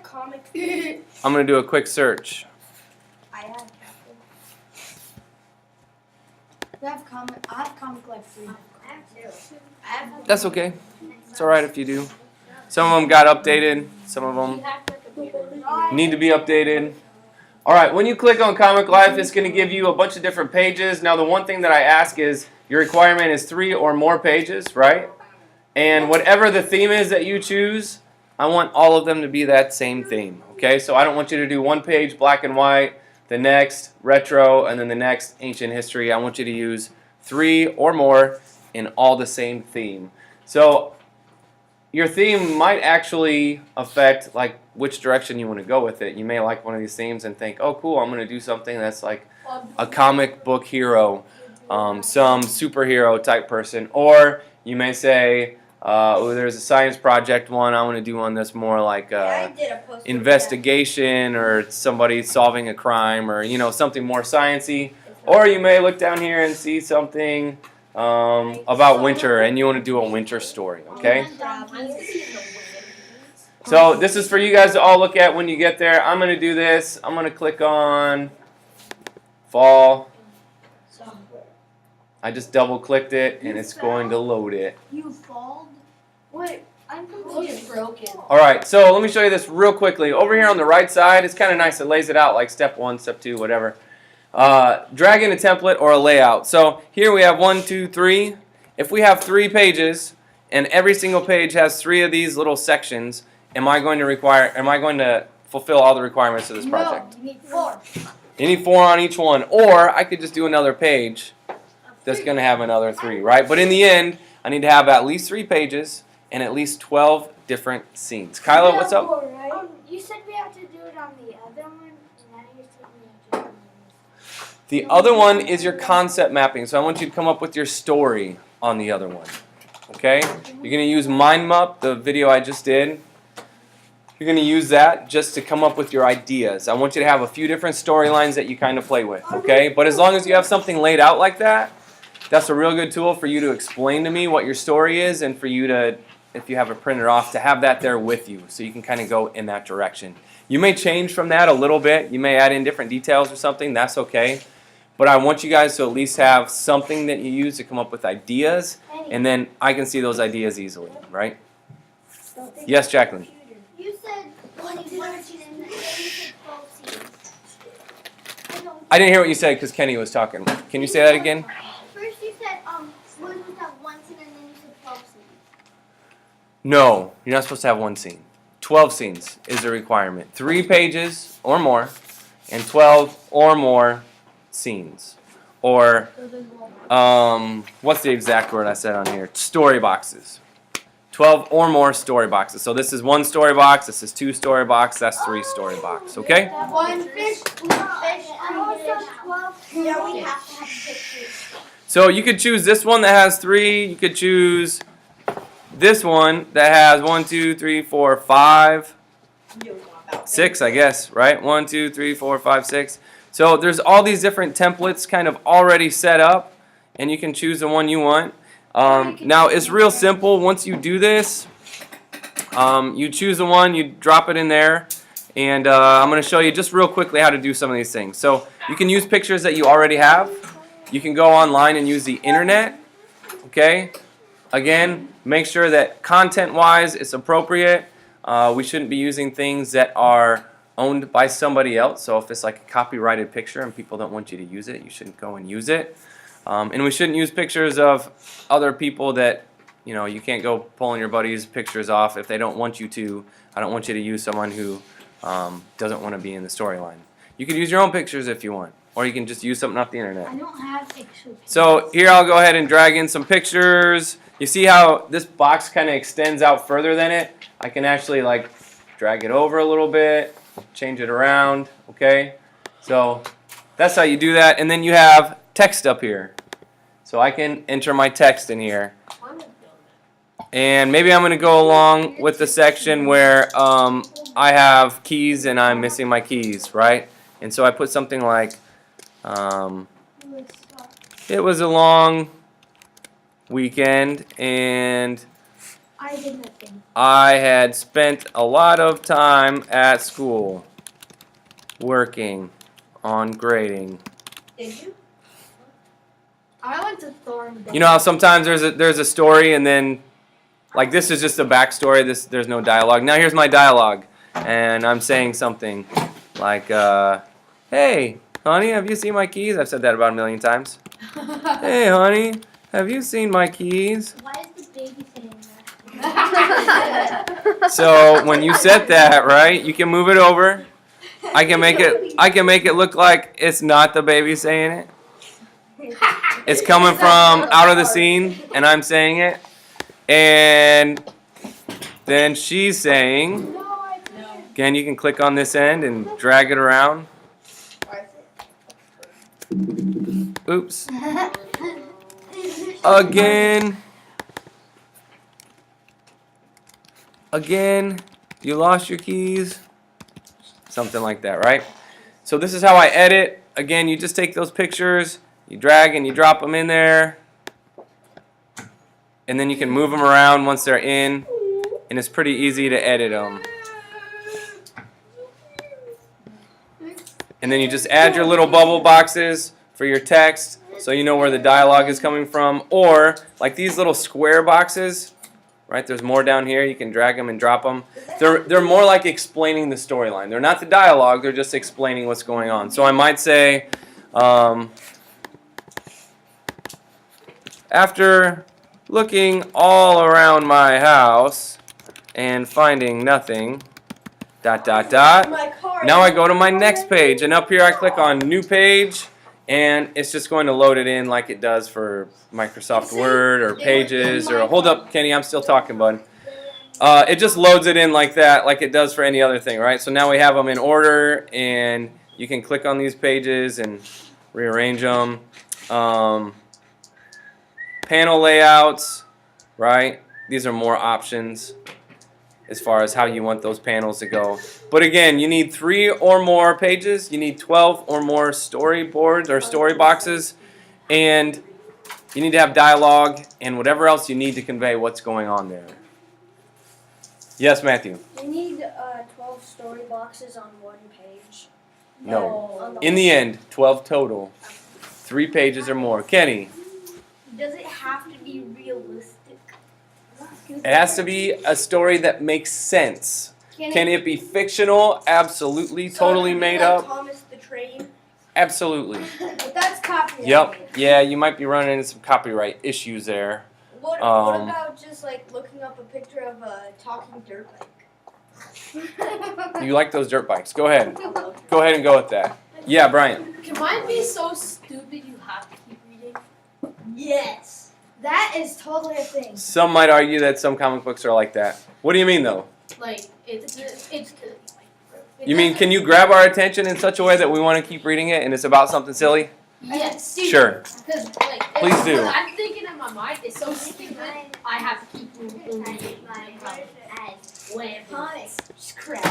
have comics? I'm going to do a quick search. I have I have comic like 3. I have 2. That's okay. It's alright if you do. Some of them got updated. Some of them need to be updated. Alright, when you click on Comic Life, it's going to give you a bunch of different pages. Now the one thing that I ask is, your requirement is 3 or more pages, right? And whatever the theme is that you choose, I want all of them to be that same theme. Okay, so I don't want you to do one page black and white, the next retro, and then the next ancient history. I want you to use 3 or more in all the same theme. So your theme might actually affect like which direction you want to go with it. You may like one of these themes and think, oh cool, I'm going to do something that's like a comic book hero, some superhero type person. Or you may say, oh, there's a science project one, I want to do one that's more like investigation or somebody solving a crime or something more sciencey. Or you may look down here and see something about winter and you want to do a winter story, okay? So this is for you guys to all look at when you get there. I'm going to do this. I'm going to click on fall. I just double clicked it and it's going to load it. You fold? Wait, iCompute is broken. Alright, so let me show you this real quickly. Over here on the right side, it's kind of nice. It lays it out like step 1, step 2, whatever. Drag in a template or a layout. So here we have 1, 2, 3. If we have 3 pages and every single page has 3 of these little sections, am I going to fulfill all the requirements of this project? No, you need 4. You need 4 on each one. Or I could just do another page that's going to have another 3, right? But in the end, I need to have at least 3 pages and at least 12 different scenes. Kyla, what's up? You said we have to do it on the other one, and now you're telling me I have to do it. The other one is your concept mapping. So I want you to come up with your story on the other one. Okay? You're going to use MindMup, the video I just did. You're going to use that just to come up with your ideas. I want you to have a few different storylines that you kind of play with. Okay? But as long as you have something laid out like that, that's a real good tool for you to explain to me what your story is and for you to, if you have it printed off, to have that there with you so you can kind of go in that direction. You may change from that a little bit. You may add in different details or something. That's okay. But I want you guys to at least have something that you use to come up with ideas, and then I can see those ideas easily, right? Yes, Jacqueline? You said 12 scenes. I didn't hear what you said because Kenny was talking. Can you say that again? First you said we're supposed to have 1 scene, and then you said 12 scenes. No, you're not supposed to have 1 scene. 12 scenes is the requirement. 3 pages or more, and 12 or more scenes. Or, what's the exact word I said on here? Story boxes. 12 or more story boxes. So this is 1 story box, this is 2 story box, that's 3 story box. Okay? 1 fish, 2 fish, 12. Yeah, we have to have pictures. So you could choose this one that has 3. You could choose this one that has 1, 2, 3, 4, 5, 6, I guess, right? 1, 2, 3, 4, 5, 6. So there's all these different templates kind of already set up, and you can choose the one you want. Now it's real simple. Once you do this, you choose the one, you drop it in there, and I'm going to show you just real quickly how to do some of these things. So you can use pictures that you already have. You can go online and use the internet. Okay? Again, make sure that content-wise it's appropriate. We shouldn't be using things that are owned by somebody else. So if it's like a copyrighted picture and people don't want you to use it, you shouldn't go and use it. And we shouldn't use pictures of other people that, you can't go pulling your buddies' pictures off if they don't want you to. I don't want you to use someone who doesn't want to be in the storyline. You can use your own pictures if you want, or you can just use something off the internet. I don't have pictures. So here I'll go ahead and drag in some pictures. You see how this box kind of extends out further than it? I can actually like drag it over a little bit, change it around, okay? So that's how you do that. And then you have text up here. So I can enter my text in here. And maybe I'm going to go along with the section where I have keys and I'm missing my keys, right? And so I put something like, it was a long weekend and I did nothing. I had spent a lot of time at school working on grading. Did you? I went to Thorn. You know how sometimes there's a story and then like this is just a backstory. There's no dialogue. Now here's my dialogue, and I'm saying something like, "Hey, honey, have you seen my keys?" I've said that about 1,000,000 times. Hey, honey, have you seen my keys? Why is the baby saying that? So when you set that right, you can move it over. I can make it look like it's not the baby saying it. It's coming from out of the scene, and I'm saying it. And then she's saying, No, I didn't. again, you can click on this end and drag it around. Oops. Again. Again, you lost your keys. Something like that, right? So this is how I edit. Again, you just take those pictures, you drag and you drop them in there. And then you can move them around once they're in. And it's pretty easy to edit them. And then you just add your little bubble boxes for your text so you know where the dialogue is coming from. Or, like these little square boxes, right? There's more down here. You can drag them and drop them. They're more like explaining the storyline. They're not the dialogue. They're just explaining what's going on. So I might say, after looking all around my house and finding nothing, ... Now I go to my next page, and up here I click on New Page, and it's just going to load it in like it does for Microsoft Word or Pages or... Hold up, Kenny, I'm still talking, bud. It just loads it in like that, like it does for any other thing, right? So now we have them in order, and you can click on these pages and rearrange them. Panel layouts, right? These are more options as far as how you want those panels to go. But again, you need 3 or more pages. You need 12 or more storyboards or story boxes. And you need to have dialogue and whatever else you need to convey what's going on there. Yes, Matthew? You need 12 story boxes on one page. No. In the end, 12 total. 3 pages or more. Kenny? Does it have to be realistic? It has to be a story that makes sense. Can it be fictional? Absolutely. Totally made up? Thomas the Train? Absolutely. But that's copyright. Yep. Yeah, you might be running into some copyright issues there. What about just like looking up a picture of a talking dirt bike? You like those dirt bikes. Go ahead. Go ahead and go with that. Yeah, Brian. Can mine be so stupid you have to keep reading? Yes. That is totally a thing. Some might argue that some comic books are like that. What do you mean, though? Like, it's You mean, can you grab our attention in such a way that we want to keep reading it and it's about something silly? yes. Sure. Because, like, Please do. Because I'm thinking in my mind, it's so stupid, I have to keep reading. Thomas, just crap.